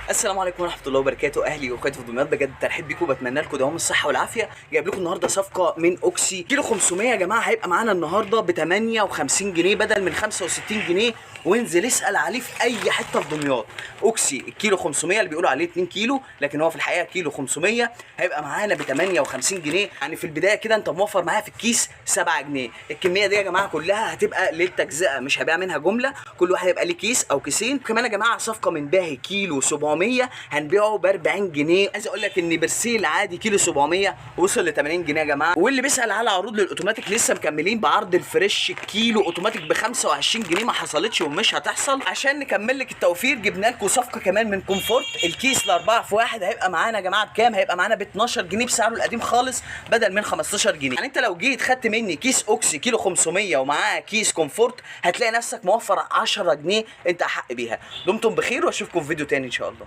السلام عليكم ورحمه الله وبركاته. اهلي واخواتي في دمياط، بجد ترحيب بيكم وبتمنى لكم دوام الصحه والعافيه. جايب لكم النهارده صفقه من اوكسي كيلو 500 يا جماعه، هيبقى معانا النهارده ب 58 جنيه بدل من 65 جنيه. وانزل اسال عليه في اي حته في دمياط. اوكسي الكيلو 500 اللي بيقولوا عليه 2 كيلو، لكن هو في الحقيقه كيلو 500 هيبقى معانا ب 58 جنيه. يعني في البدايه كده انت موفر معايا في الكيس 7 جنيه. الكميه دي يا جماعه كلها هتبقى للتجزئه، مش هبيع منها جمله، كل واحد هيبقى ليه كيس او كيسين. كمان يا جماعه صفقه من باهي كيلو 700 هنبيعه ب 40 جنيه. عايز اقول لك ان برسيل عادي كيلو 700 وصل ل 80 جنيه يا جماعه. واللي بيسال على عروض للاوتوماتيك لسه مكملين بعرض الفريش كيلو اوتوماتيك ب 25 جنيه، ما حصلتش ومش هتحصل. عشان نكمل لك التوفير جبنا لكم صفقه كمان من كومفورت، الكيس الاربعه في واحد هيبقى معانا يا جماعه بكام؟ هيبقى معانا ب 12 جنيه بسعره القديم خالص بدل من 15 جنيه. يعني انت لو جيت خدت مني كيس اوكسي كيلو 500 ومعاه كيس كومفورت هتلاقي نفسك موفر 10 جنيه انت احق بيها. دمتم بخير واشوفكم في فيديو تاني ان شاء الله.